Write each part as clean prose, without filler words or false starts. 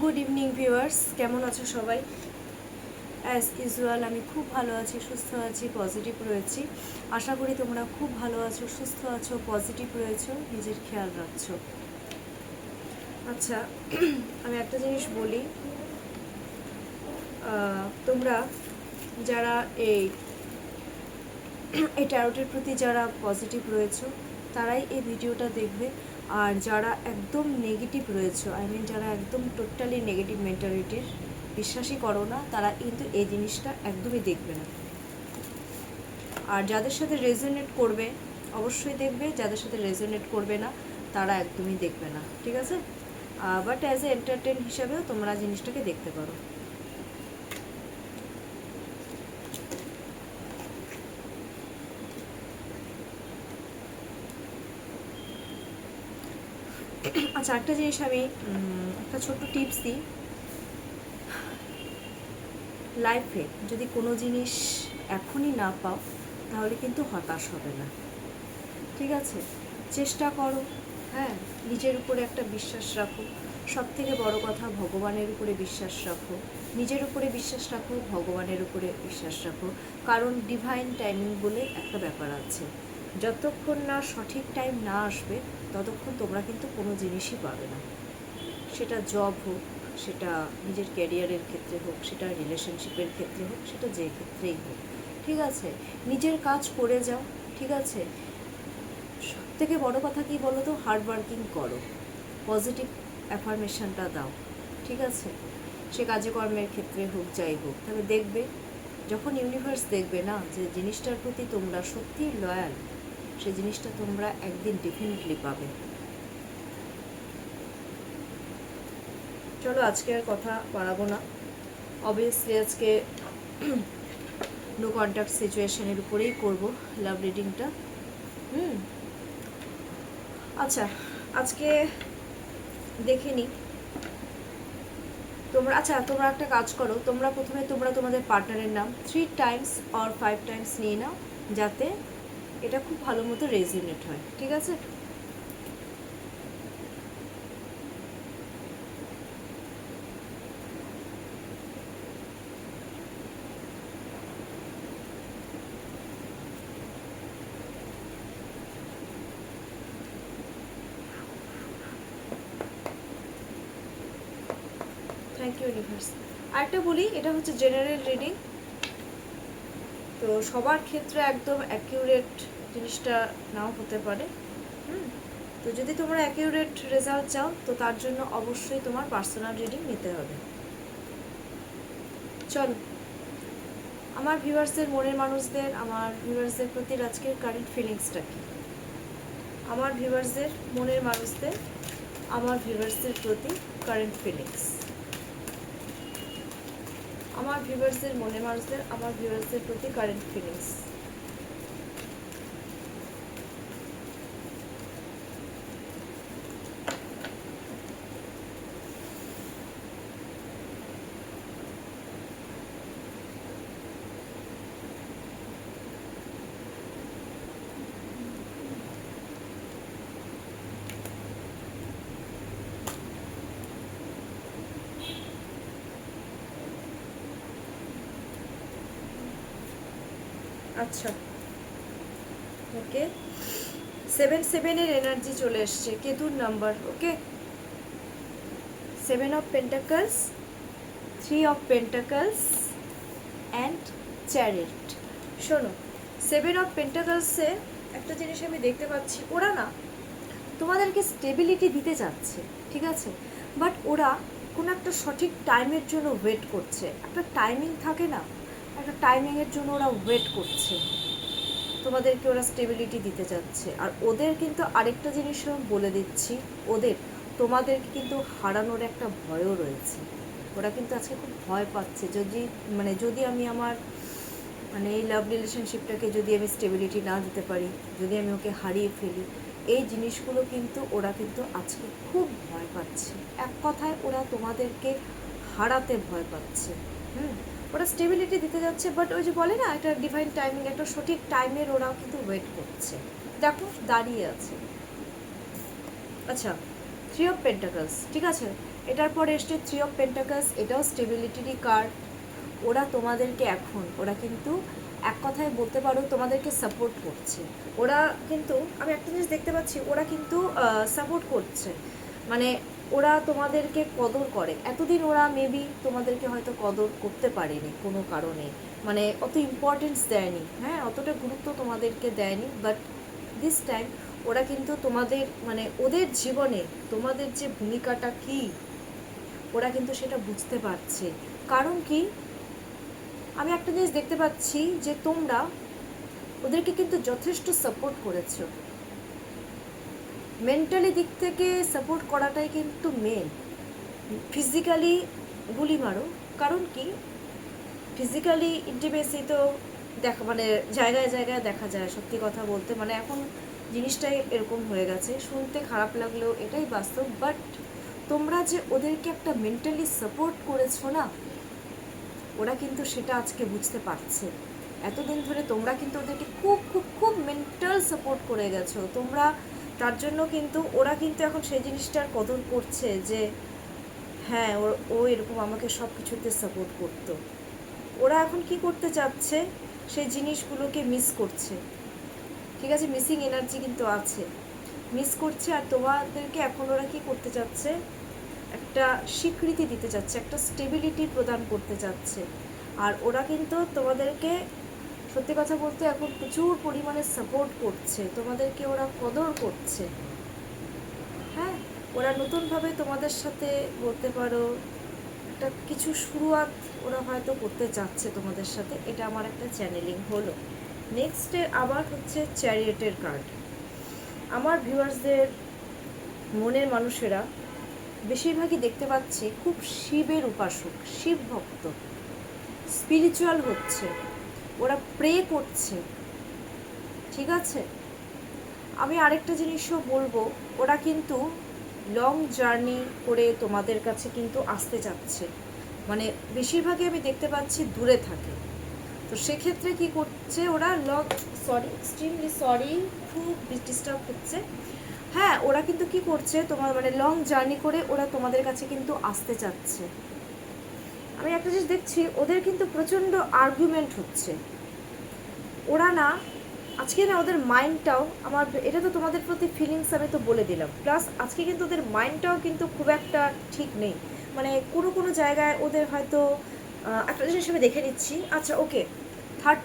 Good evening viewers, কেমন আছো সবাই? অ্যাজ ইউজুয়াল আমি খুব ভালো আছি, সুস্থ আছি, পজিটিভ রয়েছি। আশা করি তোমরা খুব ভালো আছো, সুস্থ আছো, পজিটিভ রয়েছো, নিজের খেয়াল রাখছো। আচ্ছা, আমি একটা জিনিস বলি, তোমরা যারা এই ট্যারোটের প্রতি যারা পজিটিভ রয়েছো তারাই এই ভিডিওটা দেখবে। আর যারা একদম নেগেটিভ রয়েছে, যারা একদম টোটালি নেগেটিভ মেন্টালিটির, বিশ্বাসই করো না, তারা কিন্তু এই জিনিসটা একদমই দেখবে না। আর যাদের সাথে রেজোনেট করবে অবশ্যই দেখবে, যাদের সাথে রেজোনেট করবে না তারা একদমই দেখবে না, ঠিক আছে? বাট অ্যাজ এ এন্টারটেন হিসাবেও তোমরা জিনিসটাকে দেখতে পারো। আচ্ছা, একটা জিনিস আমি একটা ছোট্ট টিপস দিই। লাইফে যদি কোনো জিনিস এখনই না পাও তাহলে কিন্তু হতাশ হবে না, ঠিক আছে? চেষ্টা করো, হ্যাঁ, নিজের উপরে একটা বিশ্বাস রাখো। সব থেকে বড় কথা, ভগবানের উপরে বিশ্বাস রাখো। নিজের উপরে বিশ্বাস রাখো, ভগবানের উপরে বিশ্বাস রাখো। কারণ ডিভাইন টাইমিং বলে একটা ব্যাপার আছে। যতক্ষণ না সঠিক টাইম না আসবে ততক্ষণ তোমরা কিন্তু কোনো জিনিসই পাবে না। সেটা জব হোক, সেটা নিজের ক্যারিয়ারের ক্ষেত্রে হোক, সেটা রিলেশনশিপের ক্ষেত্রে হোক, সেটা যে ক্ষেত্রেই হোক, ঠিক আছে? নিজের কাজ করে যাও, ঠিক আছে? সব থেকে বড়ো কথা কী বলো তো, হার্ড ওয়ার্কিং করো, পজিটিভ অ্যাফার্মেশনটা দাও, ঠিক আছে? সে কাজে কর্মের ক্ষেত্রে হোক, যাই হোক, তবে দেখবে যখন ইউনিভার্স দেখবে না যে জিনিসটার প্রতি তোমরা সত্যিই লয়াল, সে জিনিসটা তোমরা একদিন ডেফিনেটলি পাবে। চলো, আজকে আর কথা বাড়াবো না। অবভিয়াসলি আজকে নো কন্ট্যাক্ট সিচুয়েশনের উপরেই করব লাভ রিডিংটা। আচ্ছা, আজকে দেখে নিই তোমরা। আচ্ছা, তোমরা একটা কাজ করো, তোমরা প্রথমে তোমাদের পার্টনারের নাম 3 টাইমস অর 5 টাইমস নিয়ে নাও, যাতে এটা খুব ভালো মতো রেজোনেট হয়, ঠিক আছে? Thank you universe. আরেকটা বলি, এটা হচ্ছে জেনারেল রিডিং, তো সবার ক্ষেত্রে একদম অ্যাকিউরেট জিনিসটা নাও হতে পারে। তো যদি তোমরা অ্যাকিউরেট রেজাল্ট চাও তো তার জন্য অবশ্যই তোমার পার্সোনাল রিডিং নিতে হবে। চলো, আমার ভিউয়ার্সদের, মনের মানুষদের, আমার ভিউয়ার্সদের প্রতি আজকের কারেন্ট ফিলিংসটা কী? আমার ভিউয়ার্সদের, মনের মানুষদের, আমার ভিউয়ার্সদের প্রতি কারেন্ট ফিলিংস। আমার ভিউয়ার্সদের, মনের মানুষদের, আমার ভিউয়ার্সদের প্রতি কারেন্ট ফিলিংস। আচ্ছা, ওকে, 7-7-এর এনার্জি চলে এসছে, কেতুর number. Okay, 7 of pentacles, 3 of pentacles and chariot. শোনো, 7 অফ পেন্টাকলসে একটা জিনিস আমি দেখতে পাচ্ছি, ওরা না তোমাদেরকে স্টেবিলিটি দিতে চাচ্ছে, ঠিক আছে? বাট ওরা কোনো একটা সঠিক টাইমের জন্য ওয়েট করছে। একটা টাইমিং থাকে না, একটা টাইমিংয়ের জন্য ওরা ওয়েট করছে, তোমাদেরকে ওরা স্টেবিলিটি দিতে চাচ্ছে। আর ওদের কিন্তু আরেকটা জিনিসও বলে দিচ্ছি, ওদের তোমাদেরকে কিন্তু হারানোর একটা ভয়ও রয়েছে। ওরা কিন্তু আজকে খুব ভয় পাচ্ছে, যদি আমি আমার এই লাভ রিলেশনশিপটাকে যদি আমি স্টেবিলিটি না দিতে পারি, যদি আমি ওকে হারিয়ে ফেলি, এই জিনিসগুলো কিন্তু ওরা কিন্তু আজকে খুব ভয় পাচ্ছে। এক কথায় ওরা তোমাদেরকে হারাতে ভয় পাচ্ছে। ওরা স্টেবিলিটি দিতে যাচ্ছে, বাট ওই যে বলে না, একটা ডিভাইন টাইমিং, একটা সঠিক টাইমের ওরা কিন্তু ওয়েট করছে। দেখো, দাঁড়িয়ে আছে। আচ্ছা, থ্রি অফ পেন্টাকলস, ঠিক আছে। এটার পরে এসছে থ্রি অফ পেন্টাকলস, এটাও স্টেবিলিটিরই কার্ড। ওরা তোমাদেরকে এখন, ওরা কিন্তু এক কথায় বলতে পারো তোমাদেরকে সাপোর্ট করছে। ওরা কিন্তু, আমি একটা জিনিস দেখতে পাচ্ছি, ওরা কিন্তু সাপোর্ট করছে, মানে ওরা তোমাদেরকে কদর করে। এতদিন ওরা মেবি তোমাদেরকে হয়তো কদর করতে পারেনি কোনো কারণে, মানে অত ইম্পর্টেন্স দেয়নি, হ্যাঁ, অতটা গুরুত্ব তোমাদেরকে দেয়নি। বাট দিস টাইম ওরা কিন্তু তোমাদের, মানে ওদের জীবনে তোমাদের যে ভূমিকাটা কি, ওরা কিন্তু সেটা বুঝতে পারছে। কারণ কি, আমি একটা জিনিস দেখতে পাচ্ছি যে তোমরা ওদেরকে কিন্তু যথেষ্ট সাপোর্ট করেছো। মেন্টালি দিক থেকে সাপোর্ট করাটাই কিন্তু মেন। ফিজিক্যালি গুলি মারো, কারণ কি ফিজিক্যালি ইন্টিমেসি তো দেখা, মানে জায়গায় জায়গায় দেখা যায়, সত্যি কথা বলতে, মানে এখন জিনিসটাই এরকম হয়ে গেছে। শুনতে খারাপ লাগলেও এটাই বাস্তব। বাট তোমরা যে ওদেরকে একটা মেন্টালি সাপোর্ট করেছো না, ওরা কিন্তু সেটা আজকে বুঝতে পারছে। এতদিন ধরে তোমরা কিন্তু ওদেরকে খুব খুব খুব মেন্টাল সাপোর্ট করে গেছো তোমরা, তার জন্য কিন্তু ওরা কিন্তু এখন সেই জিনিসটার কদর করছে যে হ্যাঁ, ও এরকম আমাকে সব কিছুতে সাপোর্ট করতো। ওরা এখন কি করতে চাচ্ছে, সেই জিনিসগুলোকে মিস করছে, ঠিক আছে, মিসিং এনার্জি কিন্তু আছে, মিস করছে। আর তোমাদেরকে এখন ওরা কি করতে চাচ্ছে, একটা স্বীকৃতি দিতে চাচ্ছে, একটা স্টেবিলিটি প্রদান করতে চাচ্ছে। আর ওরা কিন্তু তোমাদেরকে সত্যি কথা বলতে এখন প্রচুর পরিমাণে সাপোর্ট করছে, তোমাদেরকে ওরা কদর করছে। হ্যাঁ, ওরা নতুনভাবে তোমাদের সাথে বলতে পারো একটা কিছু শুরুয়াত ওরা হয়তো করতে চাচ্ছে তোমাদের সাথে, এটা আমার একটা চ্যানেলিং হলো। নেক্সটে আবার হচ্ছে চ্যারিয়েটের কার্ড। আমার ভিউয়ার্সদের মনের মানুষেরা বেশিরভাগই দেখতে পাচ্ছি খুব শিবের উপাসক, শিব ভক্ত, স্পিরিচুয়াল হচ্ছে, ওরা প্রে করছে, ঠিক আছে। আমি আরেকটা জিনিসও বলবো, ওরা কিন্তু লং জার্নি করে তোমাদের কাছে কিন্তু আসতে চাচ্ছে, মানে বেশিরভাগই আমি দেখতে পাচ্ছি দূরে থাকে। তো সেক্ষেত্রে কি করছে ওরা, এক্সট্রিমলি সরি, খুব ডিস্টার্ব হচ্ছে। হ্যাঁ, ওরা কিন্তু কি করছে, তোমার মানে লং জার্নি করে ওরা তোমাদের কাছে কিন্তু আসতে চাচ্ছে। আমি একটা জিনিস দেখছি, ওদের কিন্তু প্রচণ্ড আর্গুমেন্ট হচ্ছে। ওরা না আজকে না, ওদের মাইন্ডটাও, আমার এটা তো তোমাদের প্রতি ফিলিংস আমি তো বলে দিলাম, প্লাস আজকে কিন্তু ওদের মাইন্ডটাও কিন্তু খুব একটা ঠিক নেই। মানে কোনো কোনো জায়গায় ওদের হয়তো একটা জিনিস আমি দেখে নিচ্ছি, আচ্ছা ওকে, থার্ড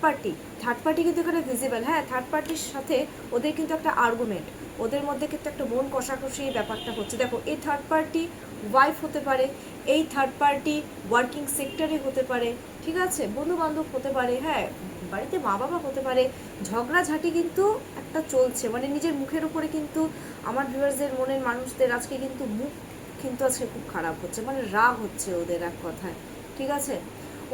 পার্টি কিন্তু এখানে ভিজিবল। হ্যাঁ, থার্ড পার্টির সাথে ওদের কিন্তু একটা আর্গুমেন্ট, ওদের মধ্যে কিন্তু একটা মন কষাকষি ব্যাপারটা হচ্ছে। দেখো, এই থার্ড পার্টি ওয়াইফ হতে পারে, এই থার্ড পার্টি ওয়ার্কিং সেক্টরে হতে পারে, ঠিক আছে, বন্ধু বান্ধব হতে পারে, হ্যাঁ, বাড়িতে মা বাবা হতে পারে। ঝগড়াঝাটি কিন্তু একটা চলছে, মানে নিজের মুখের উপরে কিন্তু আমার ভিউয়ার্সদের মনের মানুষদের আজকে কিন্তু মুখ কিন্তু আজকে খুব খারাপ হচ্ছে, মানে রাগ হচ্ছে ওদের এক কথায়, ঠিক আছে।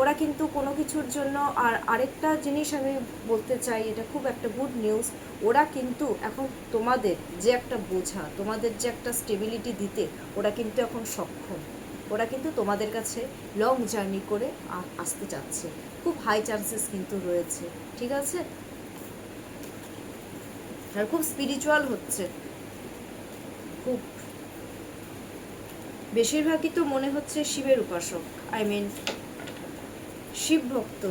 ওরা কিন্তু কোনো কিছুর জন্য, আর আরেকটা জিনিস আমি বলতে চাই, এটা খুব একটা গুড নিউজ, ওরা কিন্তু এখন তোমাদের যে একটা বোঝা, তোমাদের যে একটা স্টেবিলিটি দিতে ওরা কিন্তু এখন সক্ষম। ওরা কিন্তু তোমাদের কাছে লং জার্নি করে আসতে চাচ্ছে, খুব হাই চান্সেস কিন্তু রয়েছে, ঠিক আছে। আর খুব স্পিরিচুয়াল হচ্ছে, খুব বেশিরভাগই তো মনে হচ্ছে শিবের উপাসক, আই মিন শিব ভক্ত।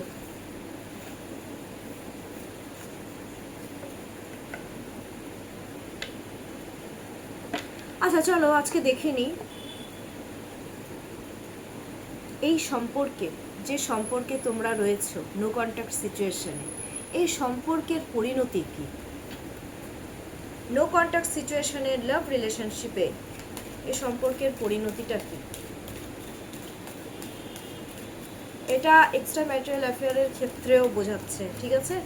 আচ্ছা চলো আজকে দেখে নিই এই সম্পর্কে, যে সম্পর্কে তোমরা রয়েছো নো কন্ট্যাক্ট সিচুয়েশনে, এই সম্পর্কের পরিণতি কি। নো কন্ট্যাক্ট সিচুয়েশনের লাভ রিলেশনশিপে এই সম্পর্কের পরিণতিটা কি। এটা এক্সট্রা ম্যারিটাল অ্যাফেয়ারের ক্ষেত্রেও বোঝাচ্ছে, ঠিক আছে।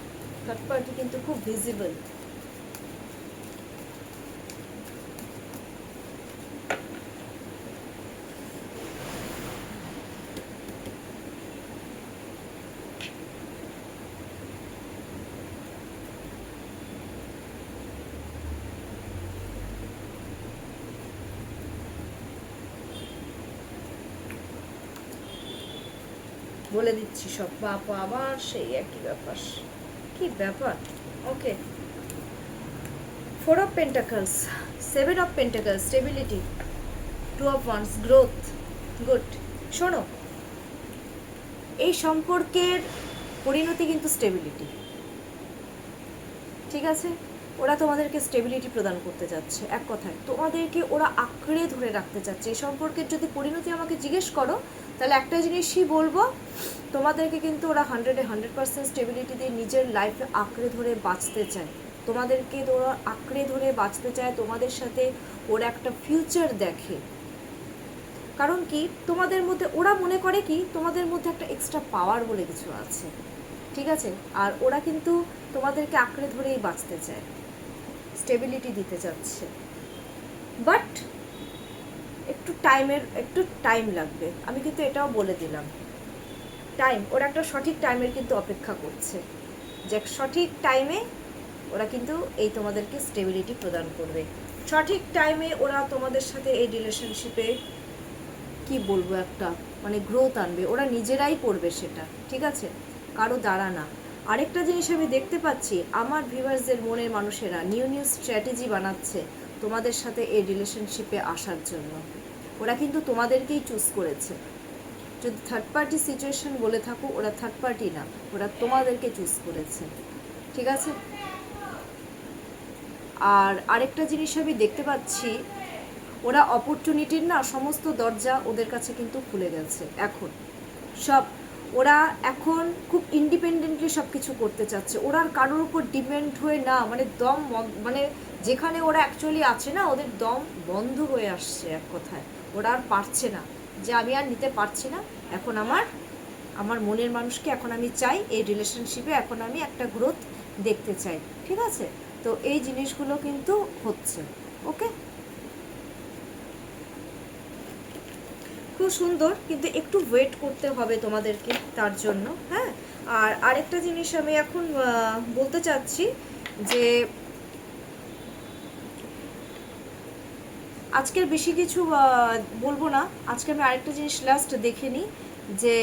থার্ড পার্টি কিন্তু খুব ভিজিবল। বলে দিচ্ছি সব, বাবা আবার সেই একই ব্যাপার, কি ব্যাপার। Okay, four of pentacles, seven of pentacles, stability, two of wands, growth, good. শোনো, এই সম্পর্কের পরিণতি কিন্তু স্টেবিলিটি, ঠিক আছে? ওরা তোমাদেরকে স্টেবিলিটি প্রদান করতে যাচ্ছে, এক কথায় তোমাদেরকে ওরা আঁকড়ে ধরে রাখতে চাচ্ছে। এই সম্পর্কের যদি পরিণতি আমাকে জিজ্ঞেস করো, তাহলে একটা জিনিসই বলবো, তোমাদেরকে কিন্তু ওরা 100% স্টেবিলিটি দিয়ে নিজের লাইফে আঁকড়ে ধরে বাঁচতে চায়। তোমাদেরকে ওরা আঁকড়ে ধরে বাঁচতে চায়, তোমাদের সাথে ওরা একটা ফিউচার দেখে। কারণ কি, তোমাদের মধ্যে ওরা মনে করে কি তোমাদের মধ্যে একটা এক্সট্রা পাওয়ার বলে কিছু আছে, ঠিক আছে? আর ওরা কিন্তু তোমাদেরকে আঁকড়ে ধরেই বাঁচতে চায়, স্টেবিলিটি দিতে চাচ্ছে। বাট একটু টাইম লাগবে, আমি কিন্তু এটাও বলে দিলাম। টাইম, ওরা একটা সঠিক টাইমের কিন্তু অপেক্ষা করছে, যে সঠিক টাইমে ওরা কিন্তু এই তোমাদেরকে স্টেবিলিটি প্রদান করবে। সঠিক টাইমে ওরা তোমাদের সাথে এই রিলেশনশিপে কি বলবো, একটা মানে গ্রোথ আনবে, ওরা নিজেরাই করবে সেটা, ঠিক আছে? কারো দ্বারা না। আরেকটা জিনিস আমি দেখতে পাচ্ছি, আমার ভিউয়ার্সদের মনের মানুষেরা নিউ স্ট্র্যাটেজি বানাচ্ছে তোমাদের সাথে এই রিলেশনশিপে আসার জন্য। ওরা কিন্তু তোমাদেরকেই চুজ করেছে। যদি থার্ড পার্টি সিচুয়েশন বলে থাকো, ওরা থার্ড পার্টি না, ওরা তোমাদেরকে চুজ করেছে, ঠিক আছে? আর আরেকটা জিনিস আমি দেখতে পাচ্ছি, ওরা অপরচুনিটির না সমস্ত দরজা ওদের কাছে কিন্তু খুলে গেছে এখন। সব ওরা এখন খুব ইন্ডিপেন্ডেন্টলি সব কিছু করতে চাচ্ছে। ওরা আর কারোর উপর ডিপেন্ড হয়ে না, মানে দম, মানে যেখানে ওরা অ্যাকচুয়ালি আছে না, ওদের দম বন্ধ হয়ে আসছে, এক কথায় ওরা আর পারছে না, যে আমি আর নিতে পারছি না, এখন আমার মনের মানুষকে এখন আমি চাই এই রিলেশনশিপে, এখন আমি একটা গ্রোথ দেখতে চাই, ঠিক আছে? তো এই জিনিসগুলো কিন্তু হচ্ছে, ওকে? খুব সুন্দর, কিন্তু একটু ওয়েট করতে হবে তোমাদেরকে তার জন্য, হ্যাঁ? আর আরেকটা জিনিস আমি এখন বলতে চাচ্ছি যে আজকের বেশি কিছু বলবো না। আজকে আমি আরেকটা জিনিস লাস্ট দেখে নিই, যে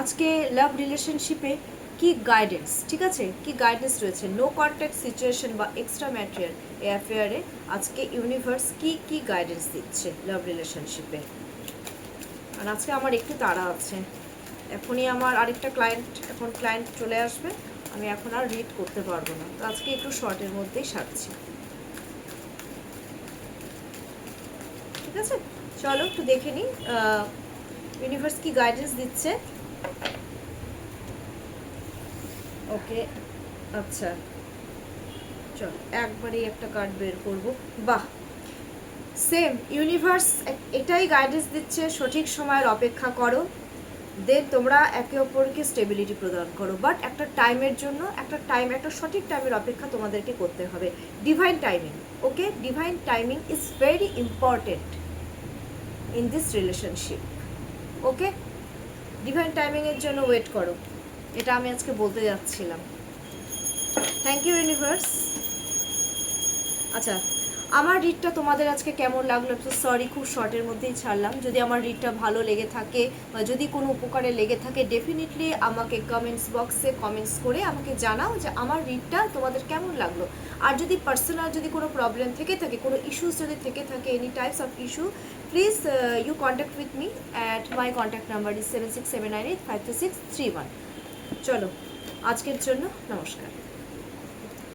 আজকে লাভ রিলেশনশিপে কি গাইডেন্স, ঠিক আছে? কি গাইডেন্স রয়েছে, নো কন্ট্যাক্ট সিচুয়েশন বা এক্সট্রা ম্যাটেরিয়াল এই অ্যাফেয়ারে আজকে ইউনিভার্স কি গাইডেন্স দিচ্ছে লাভ রিলেশনশিপে। আর আজকে আমার একটু তাড়া আছে, এখনই আমার আরেকটা ক্লায়েন্ট চলে আসবে, আমি এখন আর রিড করতে পারবো না, তো আজকে একটু শর্টের মধ্যেই সারছি, ঠিক আছে? চলো একটু দেখে নিই ইউনিভার্স কি গাইডেন্স দিচ্ছে। ওকে, আচ্ছা চলো একবারেই একটা কার্ড বের করবো। বাহ, সেম ইউনিভার্স এটাই গাইডেন্স দিচ্ছে, সঠিক সময়ের অপেক্ষা করো, দেন তোমরা একে অপরকে স্টেবিলিটি প্রদান করো। বাট একটা টাইমের জন্য, একটা সঠিক টাইমের অপেক্ষা তোমাদেরকে করতে হবে, divine timing, okay? Divine timing is very important in this relationship, okay? Divine টাইমিংয়ের জন্য ওয়েট করো, এটা আমি আজকে বলতে যাচ্ছিলাম। Thank you universe. আচ্ছা, আমার রিডটা তোমাদের আজকে কেমন লাগলো? তো সরি, খুব শর্টের মধ্যেই ছাড়লাম। যদি আমার রিডটা ভালো লেগে থাকে বা যদি কোনো উপকারে লেগে থাকে, ডেফিনেটলি আমাকে কমেন্টস বক্সে কমেন্টস করে আমাকে জানাও যে আমার রিডটা তোমাদের কেমন লাগলো। আর যদি পার্সোনাল যদি কোনো প্রবলেম থেকে থাকে, কোনো ইস্যুস যদি থেকে থাকে, any types of issue, please you contact with me at my contact number is 7679852631। চলো আজকের জন্য নমস্কার।